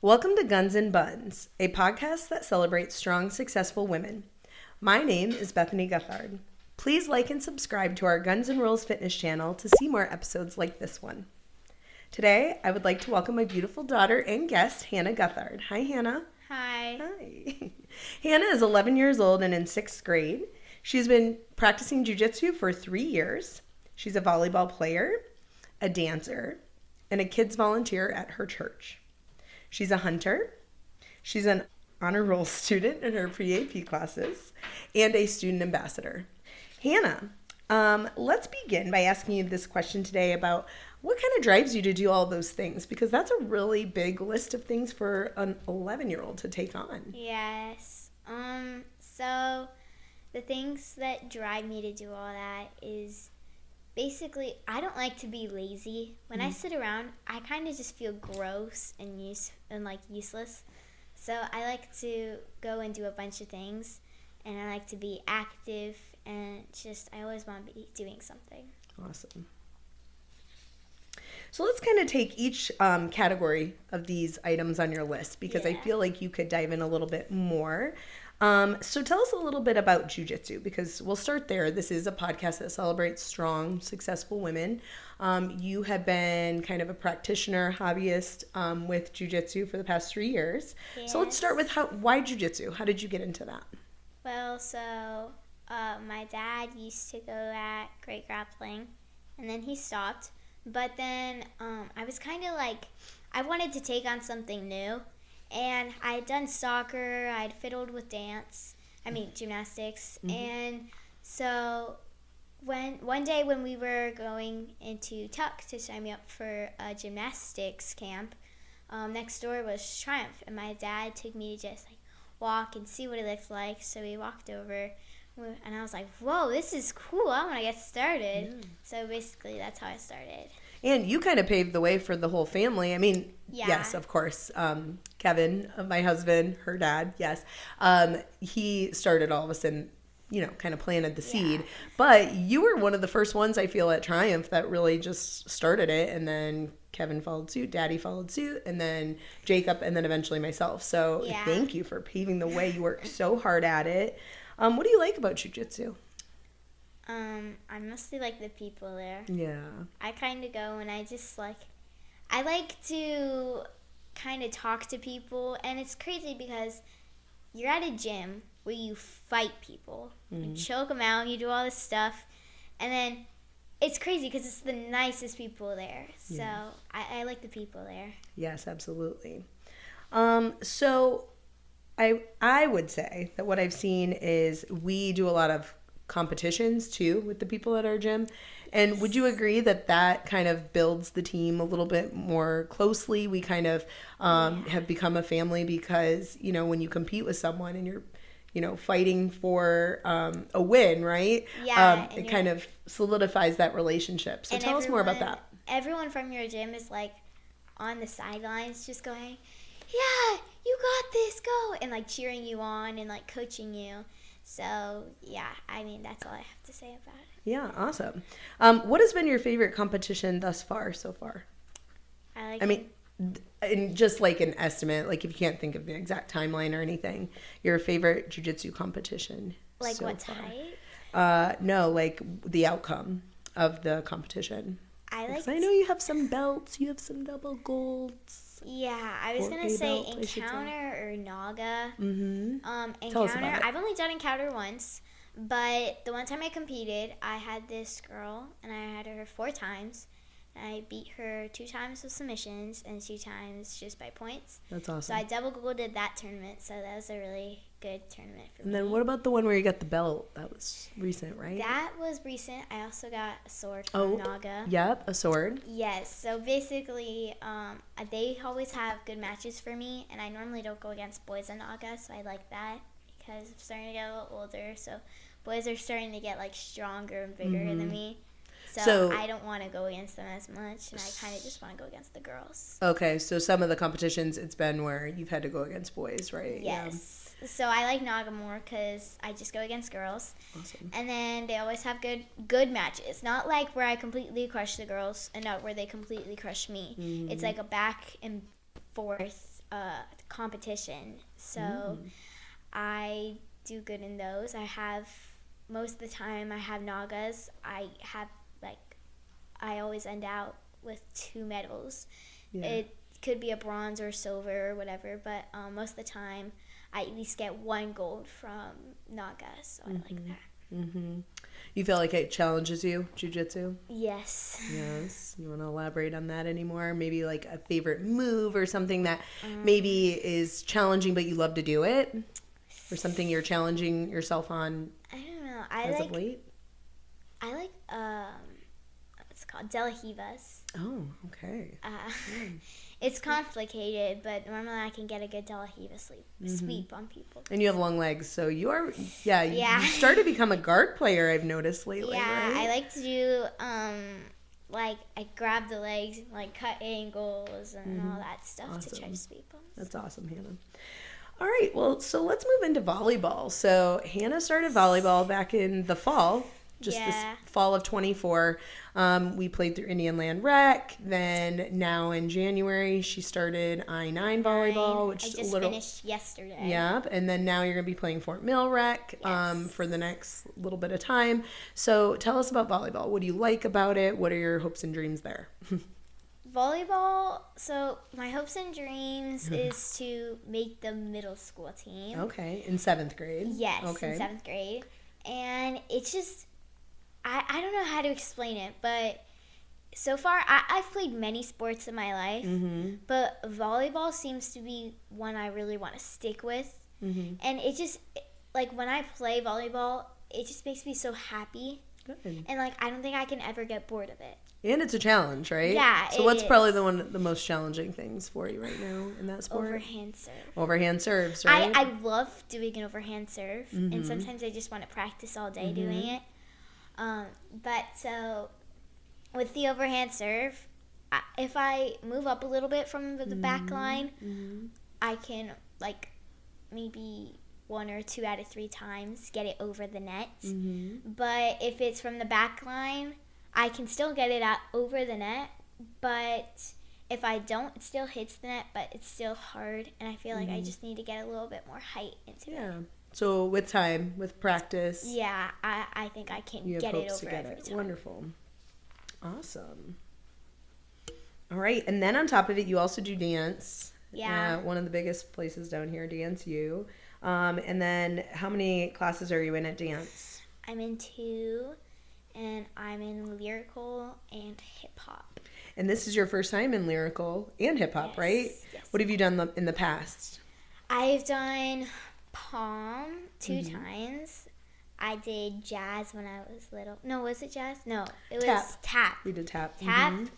Welcome to Gunz Bunz, a podcast that celebrates strong, successful women. My name is Bethany Guthard. Please like and subscribe to our Gunz and Rollz fitness channel to see more episodes like this one. Today, I would like to welcome my beautiful daughter and guest, Hannah Guthard. Hi, Hannah. Hi. Hi. Hannah is 11 years old and in 6th grade. She's been practicing Jiu Jitsu for 3 years. She's a volleyball player, a dancer, and a kids volunteer at her church. She's a hunter. She's an honor roll student in her pre-AP classes and a student ambassador. Hannah, let's begin by asking you this question today about what kind of drives you to do all those things, because that's a really big list of things for an 11-year-old to take on. Yes. So the things that drive me to do all that is basically I don't like to be lazy. When I sit around, I kind of just feel gross and useless. So I like to go and do a bunch of things, and I like to be active, and I always want to be doing something. Awesome. So let's kind of take each category of these items on your list, because I feel like you could dive in a little bit more. So tell us a little bit about Jiu Jitsu, because we'll start there. This is a podcast that celebrates strong, successful women. You have been kind of a practitioner, hobbyist with Jiu Jitsu for the past 3 years. Yes. So let's start with why Jiu Jitsu? How did you get into that? Well, so my dad used to go at great grappling, and then he stopped. But then I was kind of like, I wanted to take on something new. And I had done soccer, I had fiddled with gymnastics. And so one day when we were going into Tuck to sign me up for a gymnastics camp, next door was Triumph. And my dad took me to just walk and see what it looked like. So we walked over, and I was like, whoa, this is cool. I want to get started. Yeah. So basically that's how I started. And you kind of paved the way for the whole family. I mean, yes, of course. Kevin, my husband, her dad, yes. He started all of us and, kind of planted the seed. But you were one of the first ones, I feel, at Triumph that really just started it. And then Kevin followed suit, Daddy followed suit, and then Jacob, and then eventually myself. So thank you for paving the way. You worked so hard at it. What do you like about Jiu Jitsu? I mostly like the people there. Yeah. I kind of go and I like to kind of talk to people, and it's crazy because you're at a gym where you fight people. You choke them out, you do all this stuff, and then it's crazy because it's the nicest people there. So I like the people there. Yes, absolutely. So I would say that what I've seen is we do a lot of competitions too with the people at our gym. And would you agree that kind of builds the team a little bit more closely? We kind of have become a family because, when you compete with someone and you're, fighting for a win, right? Yeah. It kind of solidifies that relationship. So tell us more about that. Everyone from your gym is on the sidelines just going, yeah, you got this, go, and cheering you on and coaching you. So, that's all I have to say about it. Yeah, awesome. What has been your favorite competition thus far, so far? And just an estimate, if you can't think of the exact timeline or anything, your favorite jiu-jitsu competition so what far. type? No, the outcome of the competition. I know you have some belts, you have some double golds. Yeah, I was going to say Encounter or Naga. Tell us about Encounter, it. I've only done Encounter once, but the one time I competed, I had this girl, and I had her 4 times. I beat her 2 times with submissions and 2 times just by points. That's awesome. So I double golded that tournament, so that was a really good tournament for me. And then what about the one where you got the belt? That was recent, right? That was recent. I also got a sword from Naga. Yep, a sword. Yes. So basically, they always have good matches for me, and I normally don't go against boys in Naga, so I like that because I'm starting to get a little older. So boys are starting to get stronger and bigger than me. So I don't want to go against them as much, and I kind of just want to go against the girls. Okay, so some of the competitions, it's been where you've had to go against boys, right? Yes. Yeah. So I like Naga more because I just go against girls. Awesome. And then they always have good matches. Not where I completely crush the girls, and not where they completely crush me. It's a back and forth competition. So I do good in those. Most of the time I have nagas. I always end out with 2 medals. Yeah. It could be a bronze or silver or whatever, but most of the time I at least get 1 gold from nagas, so I like that. Mm-hmm. You feel like it challenges you, jiu-jitsu? Yes. Yes. You want to elaborate on that anymore? Maybe like a favorite move or something that maybe is challenging but you love to do it? Or something you're challenging yourself on I don't know. of late? I like what's it called? De La Rivas. Oh, okay. It's complicated, but normally I can get a good De La Riva sweep on people. And you have long legs, so you are, you started to become a guard player, I've noticed lately, Yeah, right? I like to do, I grab the legs, like cut angles and all that stuff to try to sweep them. That's awesome, Hannah. All right, well, so let's move into volleyball. So Hannah started volleyball back in the fall, this fall of 24. We played through Indian Land Rec. Then now in January, she started I-9 volleyball, which I just finished yesterday. Yep, and then now you're going to be playing Fort Mill Rec for the next little bit of time. So tell us about volleyball. What do you like about it? What are your hopes and dreams there? Volleyball, so my hopes and dreams is to make the middle school team. Okay, in 7th grade. Yes, okay. In 7th grade. And it's just, I don't know how to explain it, but so far I've played many sports in my life, but volleyball seems to be one I really want to stick with. And it just, like when I play volleyball, it just makes me so happy. Good. And like I don't think I can ever get bored of it. And it's a challenge, right? Yeah. So what's probably the most challenging things for you right now in that sport? Overhand serve. Overhand serves, right? I love doing an overhand serve, and sometimes I just want to practice all day doing it. But so with the overhand serve, if I move up a little bit from the back line, I can like maybe 1 or 2 out of 3 times get it over the net. But if it's from the back line, I can still get it out over the net, but if I don't, it still hits the net, but it's still hard, and I feel like I just need to get a little bit more height into it. Yeah. So with time, with practice. Yeah, I think I can get it over every time. Wonderful. Awesome. All right, and then on top of it, you also do dance. Yeah. One of the biggest places down here, Dance U. And then how many classes are you in at dance? I'm in 2. And I'm in lyrical and hip-hop. And this is your first time in lyrical and hip-hop, right? Yes. What have you done in the past? I've done pom 2 times. I did jazz when I was little. No, was it jazz? No, it was tap. We did tap. And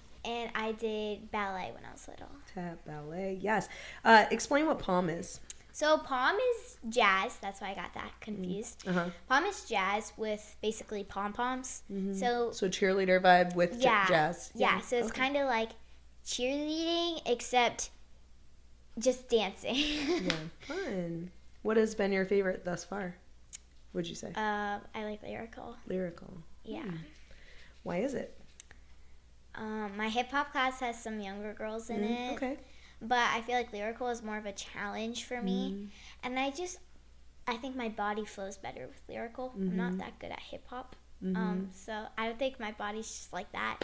I did ballet when I was little. Tap, ballet, yes. Explain what pom is. So pom is jazz. That's why I got that confused. Pom is jazz with basically pom-poms. So cheerleader vibe with jazz. Yeah, so it's kind of like cheerleading except just dancing. Yeah, fun. What has been your favorite thus far? Would you say? I like lyrical. Lyrical. Yeah. Why is it? My hip-hop class has some younger girls in it. Okay. But I feel like lyrical is more of a challenge for me. And I think my body flows better with lyrical. I'm not that good at hip-hop. So I don't think my body's just like that.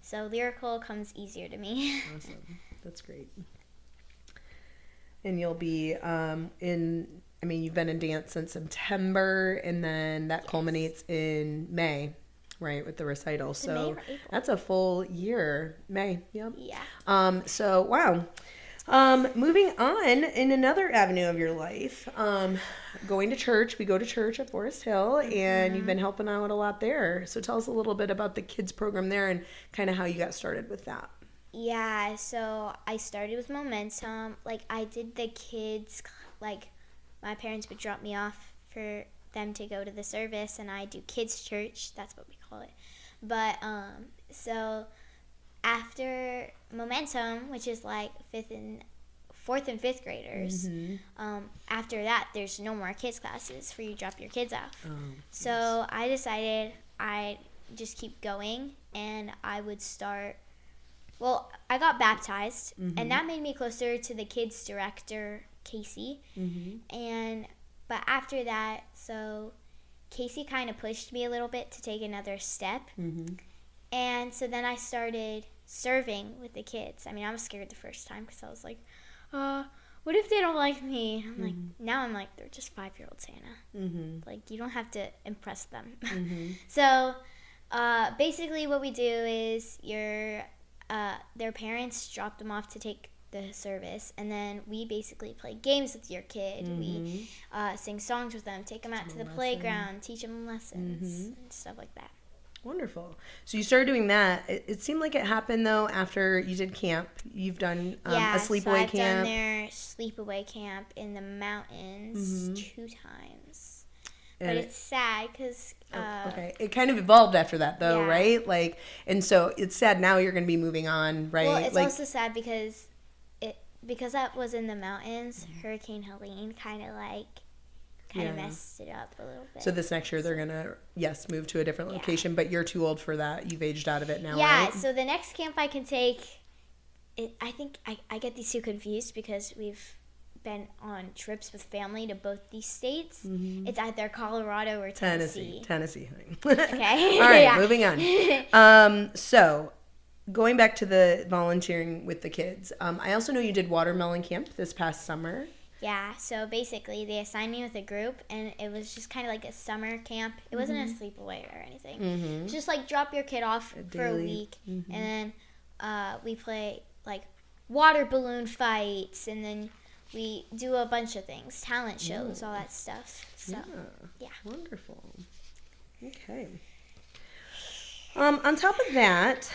So lyrical comes easier to me. Awesome. That's great. And you'll be you've been in dance since September, and then that culminates in May, right, with the recital. So May or April. That's a full year. May, yep. Yeah. So, wow. Moving on, in another avenue of your life, going to church. We go to church at Forest Hill, and you've been helping out a lot there. So tell us a little bit about the kids program there and kind of how you got started with that. Yeah, so I started with Momentum. Like, I did the kids, like, my parents would drop me off for them to go to the service, and I do kids church. That's what we call it. But, so after Momentum, which is like 4th and 5th graders, after that, there's no more kids classes for you to drop your kids off. So I decided I'd just keep going, and I would start well, I got baptized, and that made me closer to the kids director, Casey. But after that, so Casey kind of pushed me a little bit to take another step. And so then I started serving with the kids. I mean, I was scared the first time because I was like, what if they don't like me? Now I'm like, they're just 5-year-olds, Hannah. Like, you don't have to impress them. So basically what we do is their parents drop them off to take the service, and then we basically play games with your kid. We sing songs with them, take them out to the playground, teach them lessons, and stuff like that. Wonderful. So you started doing that. It seemed like it happened, though, after you did camp. You've done a sleepaway camp. Yeah, so I've done their sleepaway camp in the mountains 2 times. But it's sad because... okay. It kind of evolved after that, though, right? Like, and so it's sad now you're going to be moving on, right? Well, it's also sad because that was in the mountains. Hurricane Helene kind of messed it up a little bit. So this next year they're going to, move to a different location, but you're too old for that. You've aged out of it now, right? Yeah, so the next camp I can take, I think I get these two confused because we've been on trips with family to both these states. It's either Colorado or Tennessee. Tennessee. Okay. All right, moving on. So going back to the volunteering with the kids, I also know you did watermelon camp this past summer. Yeah, so basically they assigned me with a group, and it was just kind of like a summer camp. It wasn't a sleepaway or anything. It was just like drop your kid off for a week, and then we play like water balloon fights, and then we do a bunch of things, talent shows, all that stuff. So, yeah. Wonderful. Okay. On top of that,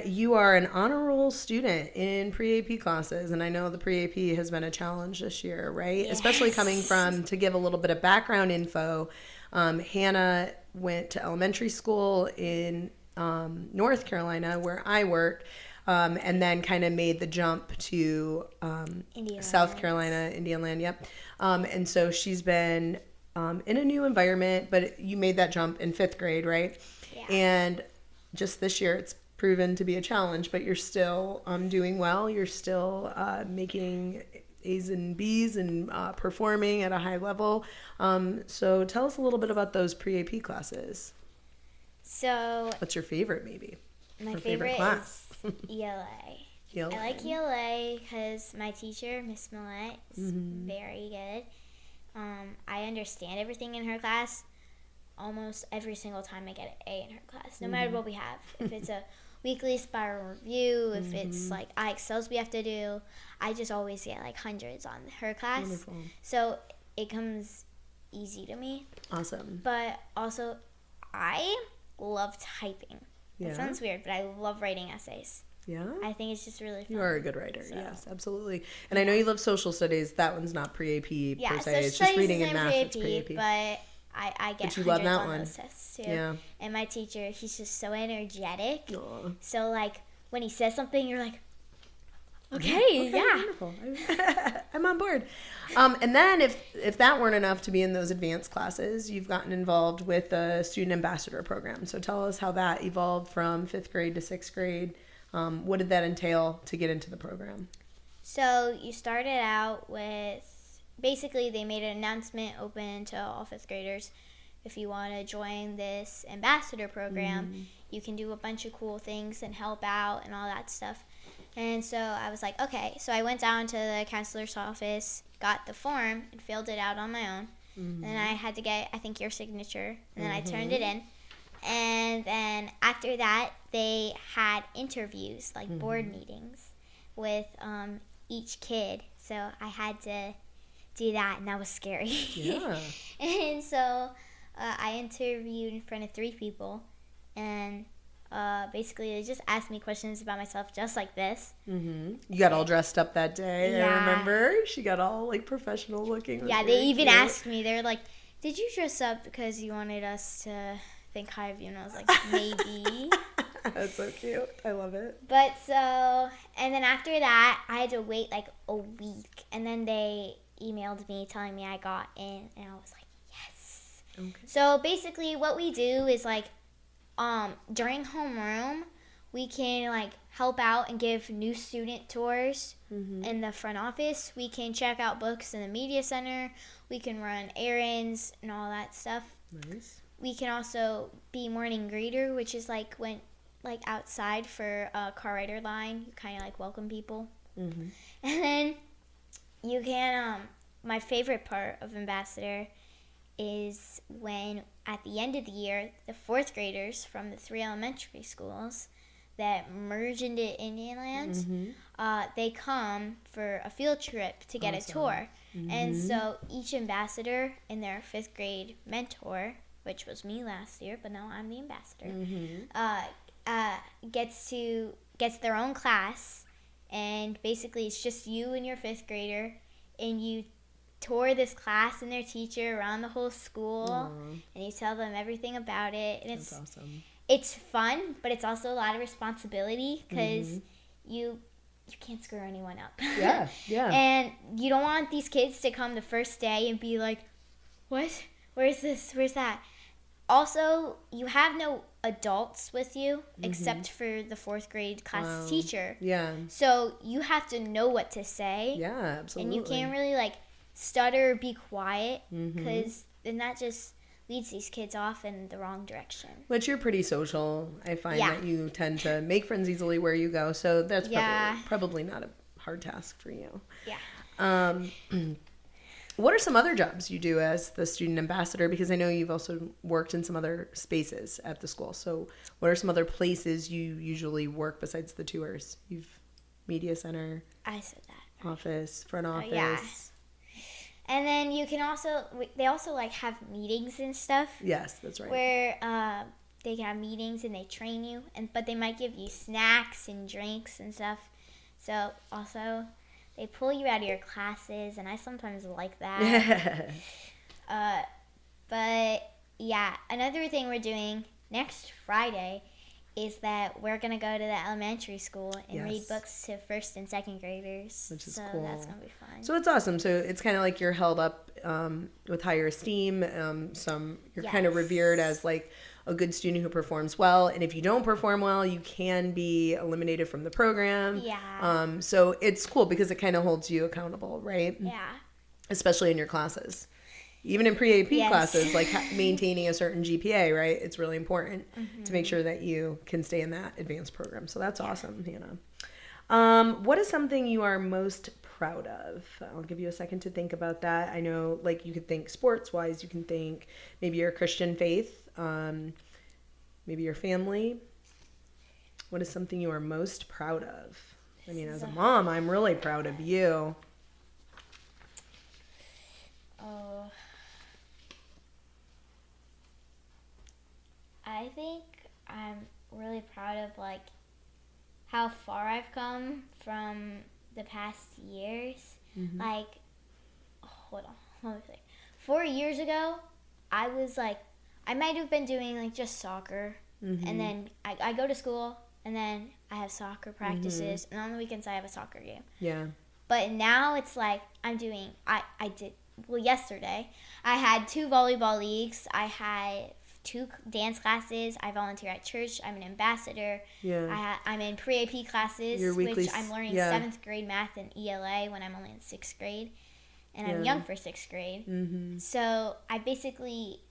you are an honor roll student in pre-AP classes, and I know the pre-AP has been a challenge this year, right? Yes. Especially coming from, to give a little bit of background info, Hannah went to elementary school in North Carolina, where I work, and then kind of made the jump to South Carolina, Indian Land, and so she's been in a new environment, but you made that jump in 5th grade, right? Yeah. And just this year it's proven to be a challenge, but you're still doing well. You're still making A's and B's and performing at a high level. So tell us a little bit about those pre-AP classes. So what's your favorite, maybe? My favorite class? Is ELA. I like ELA because my teacher, Miss Millette, is very good. I understand everything in her class. Almost every single time I get an A in her class, no matter what we have. If it's a weekly spiral review, if it's like IXLs we have to do, I just always get like hundreds on her class. Wonderful. So it comes easy to me. Awesome. But also, I love typing. Yeah. It sounds weird, but I love writing essays. Yeah? I think it's just really fun. You are a good writer, yes, absolutely. And I know you love social studies. That one's not pre-AP per se. It's just reading and math. It's pre-AP. But I get you hundreds love that on one. those tests too. Yeah. And my teacher, he's just so energetic. Aww. So like when he says something, you're like, okay, yeah. Wonderful. I'm on board. And then if that weren't enough to be in those advanced classes, you've gotten involved with the student ambassador program. So tell us how that evolved from 5th grade to 6th grade. What did that entail to get into the program? So you started out with, basically they made an announcement open to all 5th graders. If you want to join this ambassador program, you can do a bunch of cool things and help out and all that stuff. And so I was like, okay. So I went down to the counselor's office, got the form, and filled it out on my own. And then I had to get, I think, your signature. And then I turned it in. And then after that, they had interviews, like board meetings, with each kid. So I had to do that, and that was scary. Yeah. And so I interviewed in front of 3 people, and basically they just asked me questions about myself, just like this. You got all dressed up that day. Yeah. I remember she got all like professional looking. Yeah, they even asked me. They were like, "Did you dress up because you wanted us to think high of you?" And I was like, maybe. That's so cute. I love it. But so, and then after that, I had to wait like a week, and then they emailed me telling me I got in, and I was like, yes. Okay. So basically what we do is like, during homeroom, We can like help out and give new student tours in the front office. We can check out books in the media center. We can run errands and all that stuff. Nice. We can also be morning greeter, which is like when like outside for a car rider line, you kind of like welcome people. And then you can my favorite part of ambassador is when at the end of the year, the 4th graders from the 3 elementary schools that merge into Indian Land, they come for a field trip to get a tour. And so each ambassador and their 5th grade mentor, which was me last year, but now I'm the ambassador, gets their own class, and basically it's just you and your 5th grader, and you tour this class and their teacher around the whole school, and you tell them everything about it. And That's awesome. It's fun, but it's also a lot of responsibility because you can't screw anyone up. Yeah. And you don't want these kids to come the first day and be like, what? Where's this? Where's that? Also, you have no adults with you except for the 4th grade class teacher. Yeah. So you have to know what to say. Yeah, absolutely. And you can't really like stutter or be quiet because then that just leads these kids off in the wrong direction. But you're pretty social. I find that you tend to make friends easily where you go. So that's probably not a hard task for you. Yeah. What are some other jobs you do as the student ambassador? Because I know you've also worked in some other spaces at the school. So what are some other places you usually work besides the tours? You've media center. I said that. Office, front office. Yeah. And then you can also, they also like have meetings and stuff. Yes, that's right. Where they can have meetings and they train you, but they might give you snacks and drinks and stuff. So also, they pull you out of your classes, and I sometimes like that. But yeah, another thing we're doing next Friday is that we're going to go to the elementary school and read books to 1st and 2nd graders. Which is so cool. That's going to be fun. So it's awesome. So it's kind of like you're held up with higher esteem. You're kind of revered as like a good student who performs well. And if you don't perform well, you can be eliminated from the program. Yeah. So it's cool because it kind of holds you accountable, right? Yeah. Especially in your classes. Even in pre-AP classes, like maintaining a certain GPA, right? It's really important to make sure that you can stay in that advanced program. So that's awesome, Hannah. What is something you are most proud of? I'll give you a second to think about that. I know, like, you could think sports-wise. You can think maybe your Christian faith, maybe your family. What is something you are most proud of? I mean, as a mom, I'm really proud of you. Oh. I think I'm really proud of like how far I've come from the past years. Like, hold on, let me think. 4 years ago, I was like, I might have been doing like just soccer, and then I go to school, and then I have soccer practices, and on the weekends I have a soccer game. Yeah. But now it's like yesterday I had 2 volleyball leagues. I had 2 dance classes. I volunteer at church. I'm an ambassador. Yeah. I'm in pre-AP classes, which I'm learning 7th grade math and ELA when I'm only in 6th grade. And I'm young for 6th grade. So I basically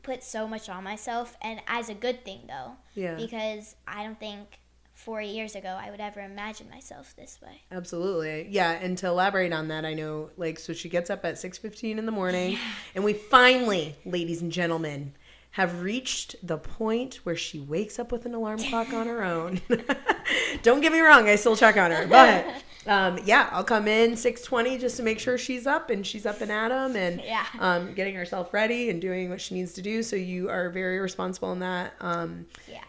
put so much on myself, and as a good thing, though. Yeah. Because I don't think 4 years ago I would ever imagine myself this way. Absolutely. Yeah, and to elaborate on that, I know, like, so she gets up at 6:15 in the morning, and we finally, ladies and gentlemen, have reached the point where she wakes up with an alarm clock on her own. Don't get me wrong, I still check on her, but I'll come in 6:20 just to make sure she's up and at 'em and getting herself ready and doing what she needs to do. So you are very responsible in that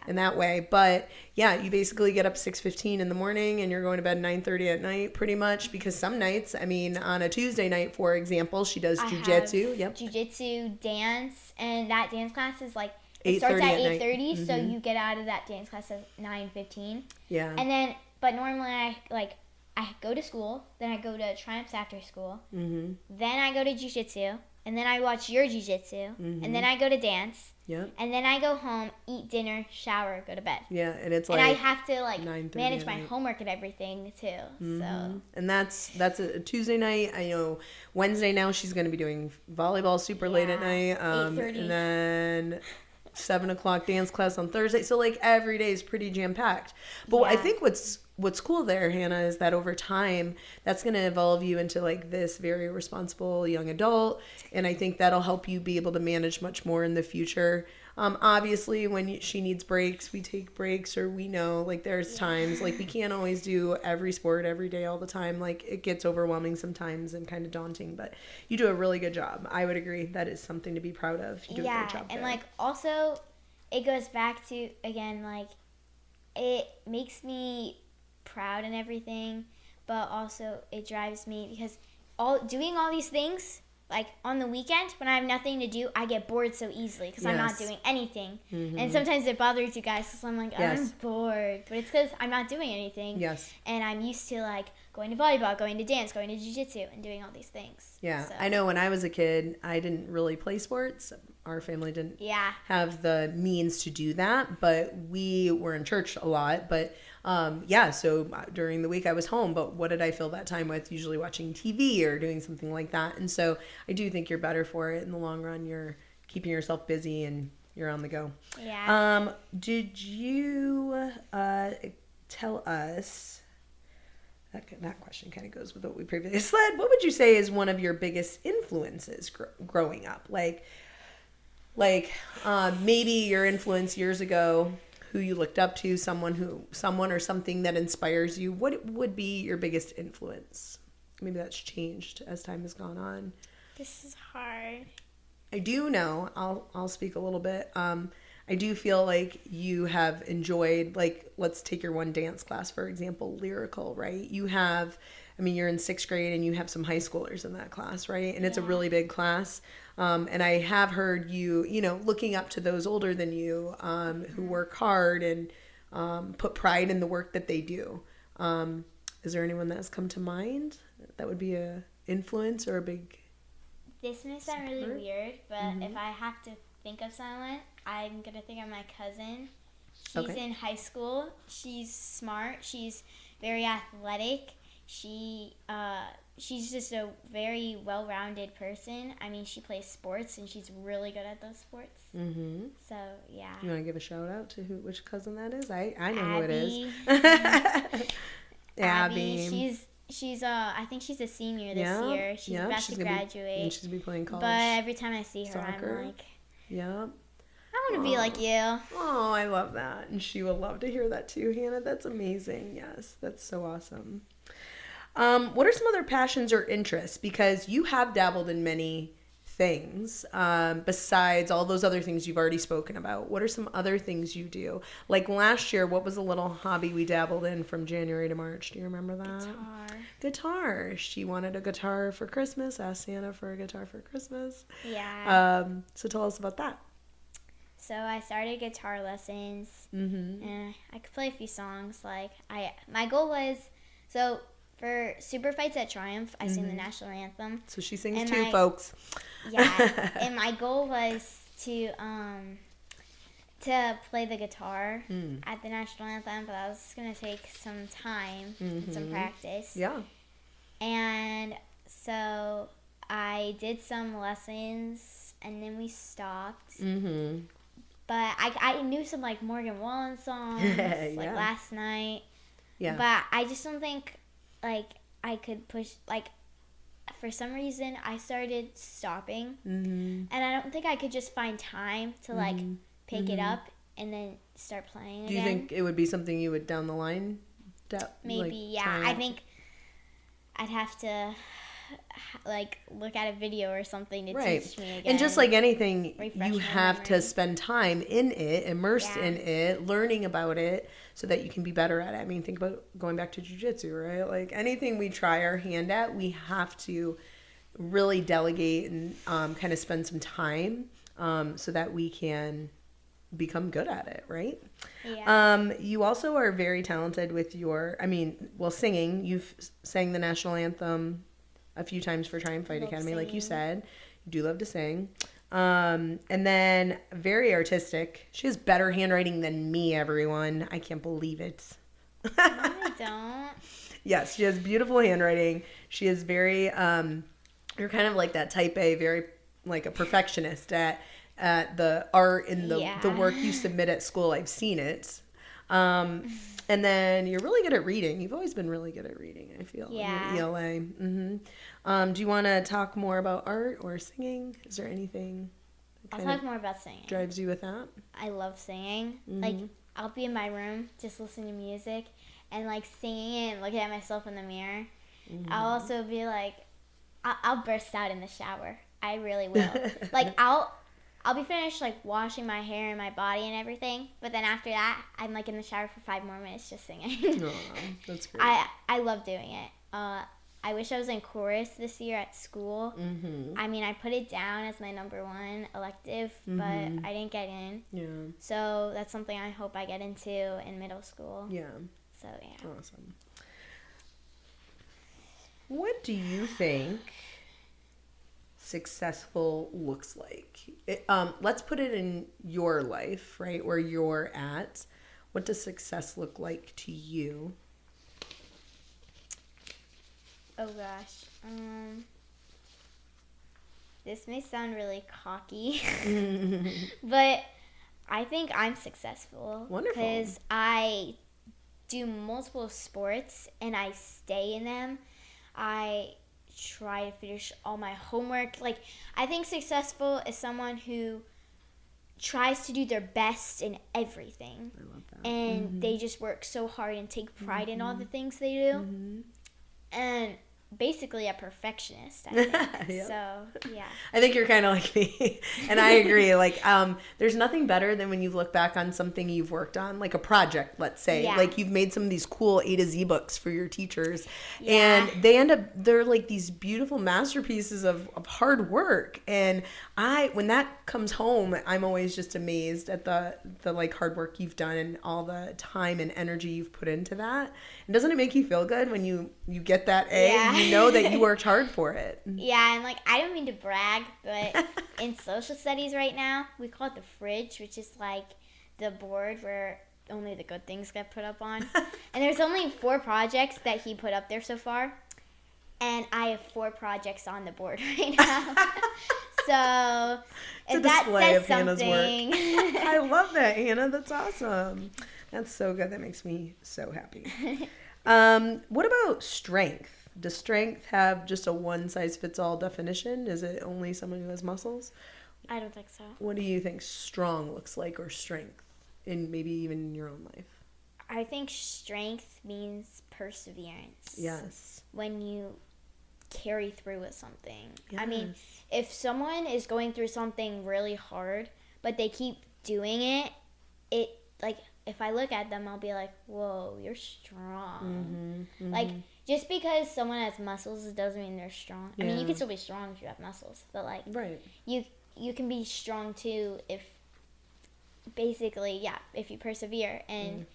in that way. But yeah, you basically get up 6:15 in the morning and you're going to bed 9:30 at night, pretty much, because some nights, I mean, on a Tuesday night, for example, she does Jiu Jitsu. Jiu Jitsu, dance, and that dance class is like it starts at 8:30, so you get out of that dance class at 9:15. Yeah. And then, but normally I go to school, then I go to Triumphs after school, then I go to Jiu Jitsu, and then I watch your jiu-jitsu, and then I go to dance, and then I go home, eat dinner, shower, go to bed. Yeah, and it's and I have to like manage my homework and everything too. So and that's a Tuesday night. I know Wednesday now she's going to be doing volleyball super late at night, 8:30. and then 7:00 dance class on Thursday. So like every day is pretty jam packed. But I think what's cool there, Hannah, is that over time that's going to evolve you into like this very responsible young adult, and I think that'll help you be able to manage much more in the future. Obviously when she needs breaks, we take breaks, or we know like there's times like we can't always do every sport every day all the time. Like it gets overwhelming sometimes and kind of daunting, but you do a really good job. I would agree that is something to be proud of. You do a great job and there. like also it goes back to again like it makes me proud and everything, but also it drives me because doing all these things like on the weekend when I have nothing to do, I get bored so easily because I'm not doing anything. And sometimes it bothers you guys because I'm like, I'm bored, but it's because I'm not doing anything. And I'm used to like going to volleyball, going to dance, going to jiu-jitsu, and doing all these things. So. I know when I was a kid, I didn't really play sports. Our family didn't have the means to do that, but we were in church a lot. But so during the week I was home, but what did I fill that time with? Usually watching TV or doing something like that. And so I do think you're better for it in the long run. You're keeping yourself busy and you're on the go. Did you tell us, that question kind of goes with what we previously said, what would you say is one of your biggest influences growing up? Like maybe your influence years ago, who you looked up to, someone or something that inspires you. What would be your biggest influence? Maybe that's changed as time has gone on. This is hard. I do know, I'll speak a little bit. I do feel like you have enjoyed, like, let's take your one dance class, for example, lyrical, right? You're in 6th grade and you have some high schoolers in that class, right? And it's a really big class. And I have heard you, looking up to those older than you, who work hard and put pride in the work that they do. Is there anyone that has come to mind that would be a influence or a big This may sound really weird, but if I have to think of someone, I'm going to think of my cousin. She's in high school. She's smart. She's very athletic. She's just a very well-rounded person. I mean, she plays sports, and she's really good at those sports. So, yeah. You want to give a shout-out to which cousin that is? I know Abby. who it is. Abby. She's I think she's a senior this year. She's about to graduate. And she's going to be playing college. But every time I see her, soccer. I'm like, I want to be like you. Oh, I love that. And she would love to hear that too, Hannah. That's amazing. Yes, that's so awesome. What are some other passions or interests? Because you have dabbled in many things besides all those other things you've already spoken about. What are some other things you do? Like last year, what was a little hobby we dabbled in from January to March? Do you remember that? Guitar. She wanted a guitar for Christmas, asked Santa for a guitar for Christmas. So tell us about that. So I started guitar lessons, and I could play a few songs. My goal was, for Super Fights at Triumph, I sing the national anthem. So she sings too, folks. And my goal was to play the guitar at the national anthem, but that was going to take some time and some practice. And so I did some lessons, and then we stopped. But I knew some Morgan Wallen songs last night. But I just don't think I could push for some reason I started stopping, and I don't think I could just find time to pick it up and then start playing again. Do you think it would be something you would down the line? Maybe, I think I'd have to look at a video or something to teach me again. And just like anything, you have to spend time in it, immersed in it, learning about it so that you can be better at it. I mean, think about going back to jiu-jitsu, right? Like anything we try our hand at, we have to really delegate and kind of spend some time so that we can become good at it, right? You also are very talented with singing. You've sang the national anthem a few times for Triumph Fight Academy, like you said. You do love to sing. And then very artistic. She has better handwriting than me, everyone. I can't believe it. No, I don't. Yes, she has beautiful handwriting. She is very, you're kind of like that type A, very like a perfectionist at the art and the work you submit at school. I've seen it. And then you're really good at reading. You've always been really good at reading, I feel, in your ELA. Mm-hmm. Do you want to talk more about art or singing? Is there anything that I'll talk more about singing. Drives you with that? I love singing. Mm-hmm. Like, I'll be in my room just listening to music and, like, singing it and looking at myself in the mirror. Mm-hmm. I'll also be, like, I'll burst out in the shower. I really will. Like, I'll be finished, like, washing my hair and my body and everything. But then after that, I'm, like, in the shower for 5 more minutes just singing. Aww, that's great. I love doing it. I wish I was in chorus this year at school. Mm-hmm. I mean, I put it down as my number 1 elective, but I didn't get in. Yeah. So that's something I hope I get into in middle school. Yeah. So, yeah. Awesome. What do you think successful looks like? Let's put it in your life, right, where you're at. What does success look like to you? Oh gosh, this may sound really cocky, but I think I'm successful. Wonderful. Because I do multiple sports and I stay in them. I try to finish all my homework. Like, I think successful is someone who tries to do their best in everything. I love that. And they just work so hard and take pride in all the things they do. And basically a perfectionist, I think. Yep. So, yeah. I think you're kind of like me. And I agree. Like, there's nothing better than when you look back on something you've worked on, like a project, let's say. Yeah. Like, you've made some of these cool A to Z books for your teachers. Yeah. And they're like these beautiful masterpieces of hard work. And when that comes home, I'm always just amazed at the like hard work you've done and all the time and energy you've put into that. And doesn't it make you feel good when you get that A? Yeah. You know that you worked hard for it. Yeah, and like, I don't mean to brag, but in social studies right now, we call it the fridge, which is like the board where only the good things get put up on. And there's only 4 projects that he put up there so far. And I have 4 projects on the board right now. So, if that says something. I love that, Hannah. That's awesome. That's so good. That makes me so happy. What about strength? Does strength have just a one-size-fits-all definition? Is it only someone who has muscles? I don't think so. What do you think strong looks like, or strength, in maybe even in your own life? I think strength means perseverance. Yes. When you carry through with something. Yes. I mean, if someone is going through something really hard, but they keep doing it, like, if I look at them, I'll be like, whoa, you're strong. Like, just because someone has muscles doesn't mean they're strong. Yeah. I mean, you can still be strong if you have muscles, but, like, right. You can be strong, too, if, basically, yeah, if you persevere and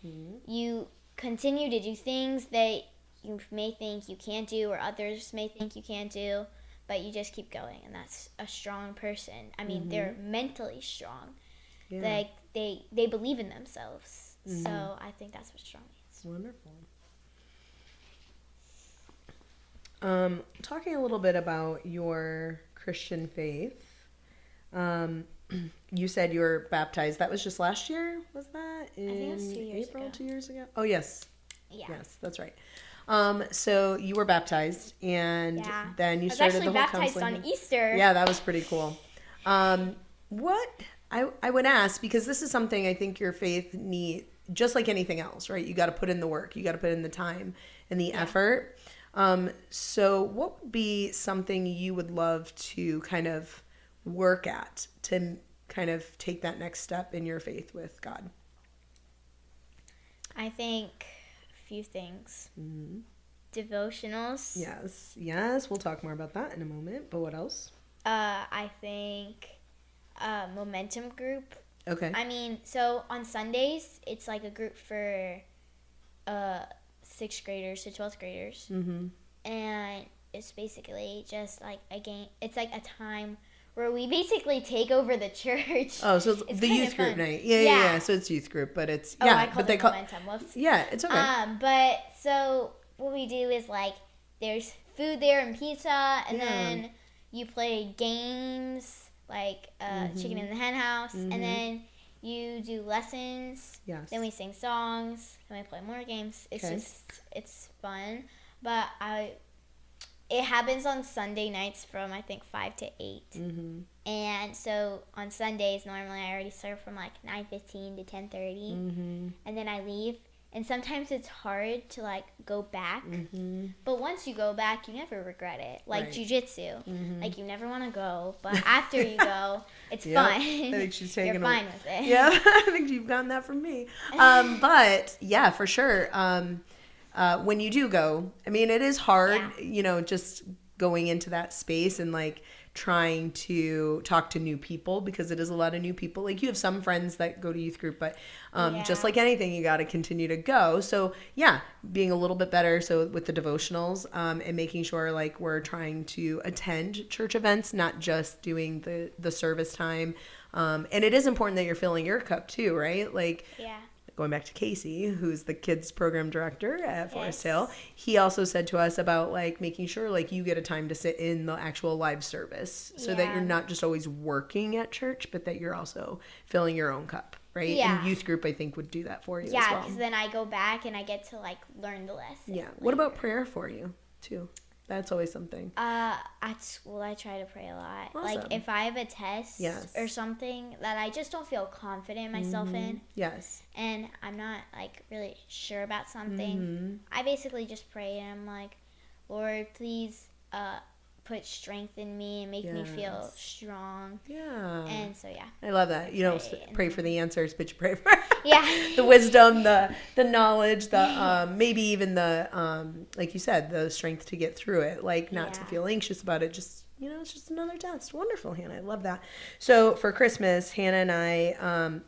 you continue to do things that you may think you can't do or others may think you can't do, but you just keep going, and that's a strong person. I mean, they're mentally strong. Yeah. Like, they believe in themselves. So I think that's what strong means. Wonderful. Talking a little bit about your Christian faith, you said you were baptized. That was just last year, was that? I think it was 2 years April, ago. 2 years ago? Oh, yes. Yeah. Yes, that's right. So you were baptized, and then you started the whole counseling. I was actually baptized on Easter. Yeah, that was pretty cool. What I would ask, because this is something I think your faith needs, just like anything else, right? You got to put in the work. You got to put in the time and the effort. So what would be something you would love to kind of work at to kind of take that next step in your faith with God? I think a few things. Devotionals. Yes. We'll talk more about that in a moment. But what else? I think momentum group. Okay. I mean, so on Sundays, it's like a group for 6th graders to 12th graders. And it's basically just like a game. It's like a time where we basically take over the church. Oh, so it's the youth group night. Yeah. So it's youth group, but it's I called it momentum. Whoops. Yeah, it's okay. But so what we do is like there's food there and pizza, and then you play games like Chicken in the Hen House, and then you do lessons. Yes. Then we sing songs. Then we play more games. It's fun, but it happens on Sunday nights from I think 5 to 8. And so on Sundays normally I already serve from like 9:15 to 10:30, and then I leave. And sometimes it's hard to like go back, but once you go back, you never regret it. Like Jiu Jitsu, like you never want to go, but after you go, it's fun. I think she's taking. You're fine with it. Yeah, I think you've gotten that from me. But yeah, for sure. When you do go, I mean, it is hard, just going into that space and like trying to talk to new people, because it is a lot of new people. Like you have some friends that go to youth group, but just like anything, you got to continue to go. So yeah, being a little bit better. So with the devotionals and making sure like we're trying to attend church events, not just doing the service time. And it is important that you're filling your cup too, right? Like going back to Casey, who's the kids program director at Forest Hill, he also said to us about like making sure like you get a time to sit in the actual live service, so that you're not just always working at church, but that you're also filling your own cup, right? Yeah. And youth group, I think, would do that for you as Yeah, well. because then I go back and I get to like learn the lesson. Yeah. What about prayer for you too? That's always something. At school, I try to pray a lot. Awesome. Like, if I have a test or something that I just don't feel confident myself in. Yes. And I'm not, like, really sure about something. I basically just pray, and I'm like, Lord, please put strength in me and make me feel strong. Yeah. And so, yeah. I love that. You don't pray for the answers, but you pray for the wisdom, the knowledge, the maybe even the, like you said, the strength to get through it. Like, not to feel anxious about it. Just, it's just another test. Wonderful, Hannah. I love that. So for Christmas, Hannah and I,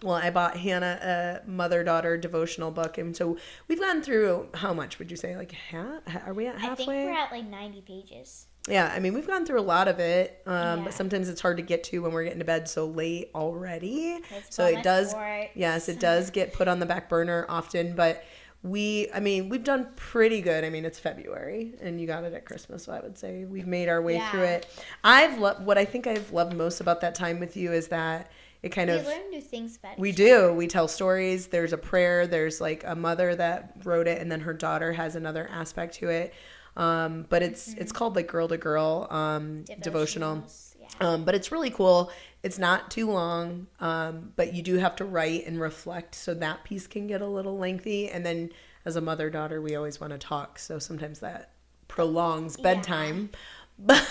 I bought Hannah a mother-daughter devotional book. And so we've gone through, how much would you say? Like, are we at halfway? I think we're at like 90 pages. Yeah, I mean, we've gone through a lot of it, but sometimes it's hard to get to when we're getting to bed so late already. So it does, it does get put on the back burner often, but we've done pretty good. I mean, it's February, and you got it at Christmas, so I would say we've made our way through it. What I think I've loved most about that time with you is that it kind of... We learn new things better. We do. We tell stories. There's a prayer. There's like a mother that wrote it, and then her daughter has another aspect to it. But it's called like Girl to Girl devotional. But it's really cool. It's not too long, but you do have to write and reflect, so that piece can get a little lengthy. And then as a mother-daughter, we always want to talk, so sometimes that prolongs bedtime. But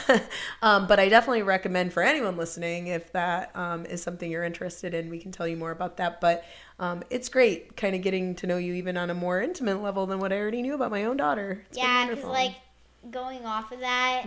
I definitely recommend for anyone listening, if that is something you're interested in, we can tell you more about that. But it's great kind of getting to know you even on a more intimate level than what I already knew about my own daughter. It's because like going off of that,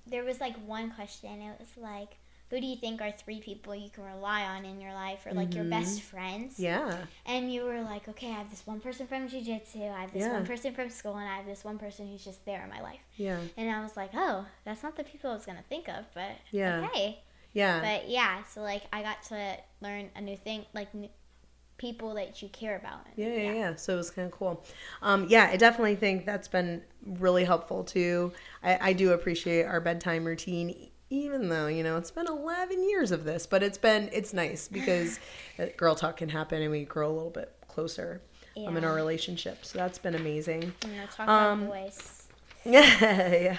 there was like one question. It was like, who do you think are 3 people you can rely on in your life, or like your best friends? Yeah. And you were like, okay, I have this one person from Jiu Jitsu, I have this one person from school, and I have this one person who's just there in my life. Yeah. And I was like, oh, that's not the people I was going to think of, but okay. Yeah. But yeah, so like I got to learn a new thing, like new people that you care about. Yeah. So it was kind of cool. I definitely think that's been really helpful too. I do appreciate our bedtime routine, even though, it's been 11 years of this, but it's nice because girl talk can happen and we grow a little bit closer in our relationship. So that's been amazing. Talk about boys. Yeah.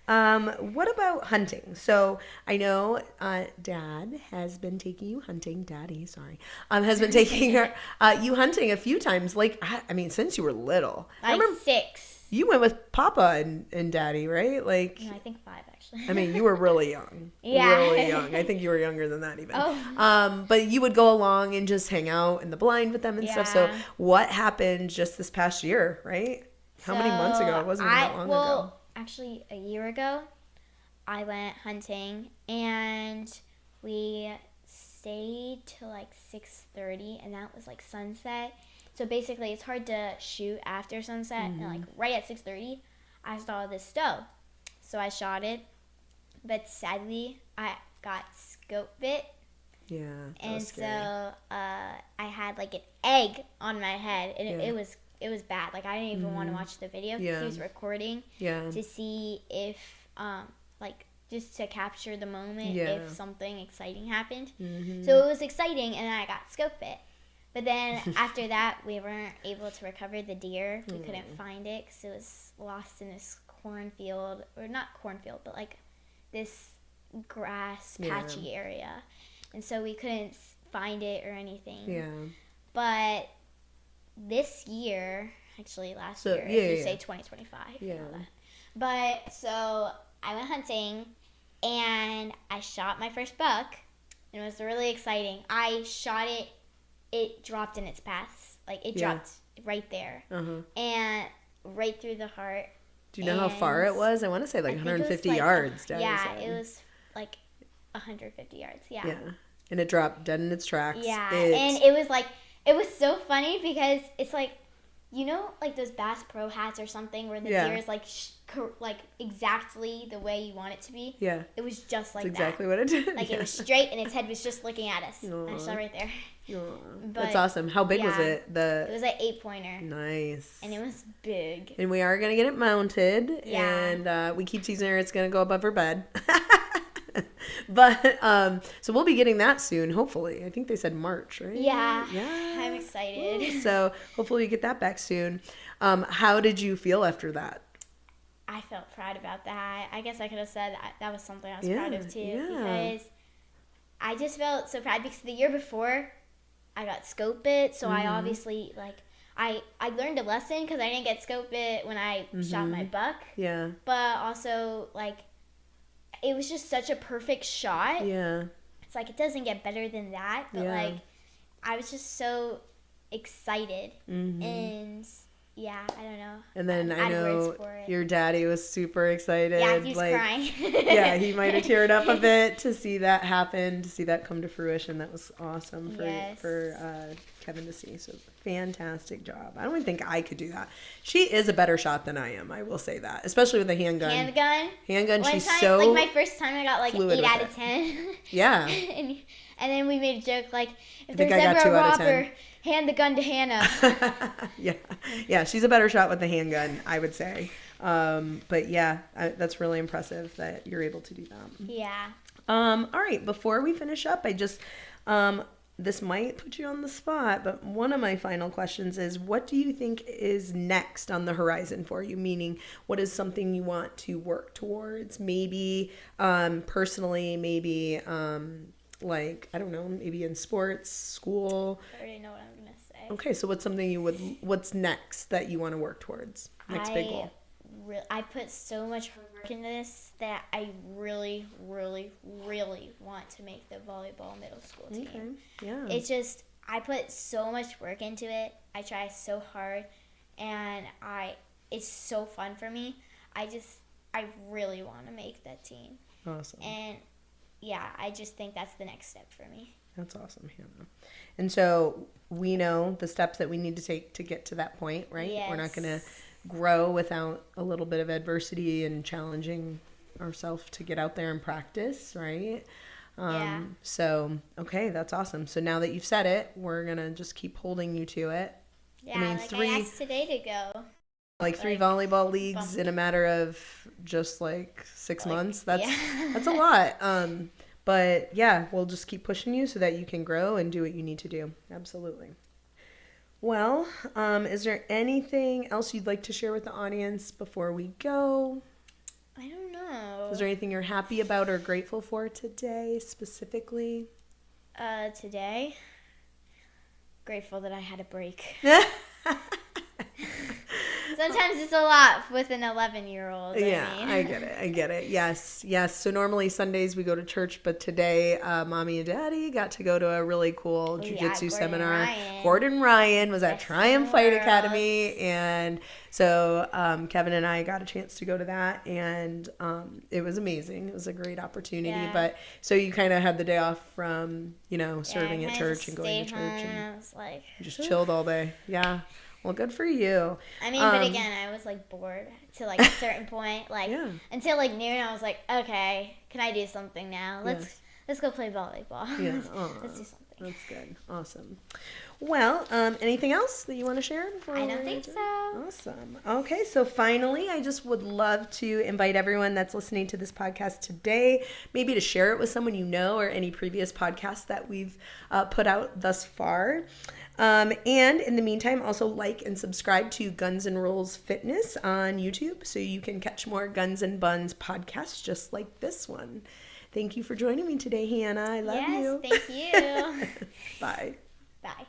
What about hunting? So I know Dad has been taking you hunting. Daddy, sorry, has been taking you hunting a few times. Like, I mean, since you were little. Like I remember 6. You went with Papa and Daddy, right? Like, no, I think 5 actually. I mean, you were really young. Really young. I think you were younger than that even. Oh. But you would go along and just hang out in the blind with them and stuff. So what happened just this past year, right? How many months ago? It wasn't even that long ago. Actually, a year ago, I went hunting, and we stayed till like 6:30, and that was like sunset. So basically, it's hard to shoot after sunset, and like right at 6:30, I saw this doe. So I shot it, but sadly, I got scope bit. Yeah. And so I had like an egg on my head, and Yeah. it was bad. Like, I didn't even want to watch the video. Yeah. He was recording Yeah. to see if like, just to capture the moment Yeah. if something exciting happened. Mm-hmm. So it was exciting, and I got scope bit. But then after that, we weren't able to recover the deer. We couldn't find it because it was lost in this cornfield, or not cornfield, but like this grass patchy area. And so we couldn't find it or anything. Yeah. But this year, actually last year, yeah, if you yeah. say 2025. Yeah. And all that. But so I went hunting, and I shot my first buck, and it was really exciting. I shot it. It dropped in its path. Like, it dropped right there. Uh-huh. And right through the heart. Do you know how far it was? I want to say like 150 yards. Daddy said. It was like 150 yards. Yeah. Yeah. And it dropped dead in its tracks. Yeah. And it was like, it was so funny because it's like, you know, like those Bass Pro hats or something where the deer is like exactly the way you want it to be. Yeah. It was just like That's exactly what it did. Like, it was straight, and its head was just looking at us. I saw right there. That's awesome. How big was it? It was an 8-pointer. Nice. And it was big. And we are going to get it mounted. Yeah. And we keep teasing her it's going to go above her bed. But, so we'll be getting that soon, hopefully. I think they said March, right? Yeah. Yeah. I'm excited. Ooh, so hopefully we get that back soon. How did you feel after that? I felt proud about that. I guess I could have said that was something I was proud of too. Yeah. Because I just felt so proud because the year before I got scope bit. So I obviously, like, I learned a lesson because I didn't get scope bit when I shot my buck. Yeah. But also, like, it was just such a perfect shot. Yeah. It's like, it doesn't get better than that. But, like, I was just so excited. And, yeah, I don't know. And then I know for it. your daddy was super excited. Yeah, he was crying. Yeah, he might have teared up a bit to see that happen, to see that come to fruition. That was awesome for Kevin to see. So fantastic job. I don't even think I could do that. She is a better shot than I am. I will say that, especially with a handgun. Handgun. One She's time, so like, my first time, I got like 8 out of 10. 10. Yeah. and then we made a joke like, if think there's I got ever 2 a out of 10. robber, hand the gun to Hannah. Yeah. She's a better shot with the handgun, I would say. But yeah, that's really impressive that you're able to do that. Yeah. All right. Before we finish up, I just, this might put you on the spot, but one of my final questions is, what do you think is next on the horizon for you? Meaning, what is something you want to work towards? Maybe, personally, maybe, like, I don't know, maybe in sports, school. I already know what I'm going to say. Okay. So what's next that you want to work towards? Next big goal. I put so much hard work into this that I really, really, really want to make the volleyball middle school team. Okay. Yeah. It's just, I put so much work into it. I try so hard, and it's so fun for me. I really want to make that team. Awesome. And yeah, I just think that's the next step for me. That's awesome, Hannah. And so we know the steps that we need to take to get to that point, right? Yes. We're not going to grow without a little bit of adversity and challenging ourselves to get out there and practice, right? Yeah. So, okay, that's awesome. So now that you've said it, we're going to just keep holding you to it. Yeah, I mean, I asked today to go. Like 3 volleyball leagues in a matter of just like 6 months. That's a lot. But yeah, we'll just keep pushing you so that you can grow and do what you need to do. Absolutely. Well, is there anything else you'd like to share with the audience before we go? I don't know. Is there anything you're happy about or grateful for today specifically? Today, grateful that I had a break. Sometimes it's a lot with an 11-year-old. Yeah, I mean. I get it. Yes. So normally Sundays we go to church, but today Mommy and Daddy got to go to a really cool Jiu Jitsu seminar. Gordon Ryan was at Triumph Fight Academy, and so Kevin and I got a chance to go to that, and it was amazing. It was a great opportunity. Yeah. But so you kind of had the day off from serving at church and going to church, and I and was like, just chilled all day. Yeah. Well, good for you. I mean, but again, I was like bored to like a certain point. Like until like noon, I was like, okay, can I do something now? Let's go play volleyball. Yeah. Let's do something. That's good. Awesome. Well, anything else that you want to share before? I don't think so. Awesome. Okay, so finally, I just would love to invite everyone that's listening to this podcast today, maybe to share it with someone you know or any previous podcasts that we've put out thus far. And in the meantime, also like and subscribe to Gunz and Rollz Fitness on YouTube so you can catch more Gunz and Bunz podcasts just like this one. Thank you for joining me today, Hannah. I love you. Yes, thank you. Bye. Bye.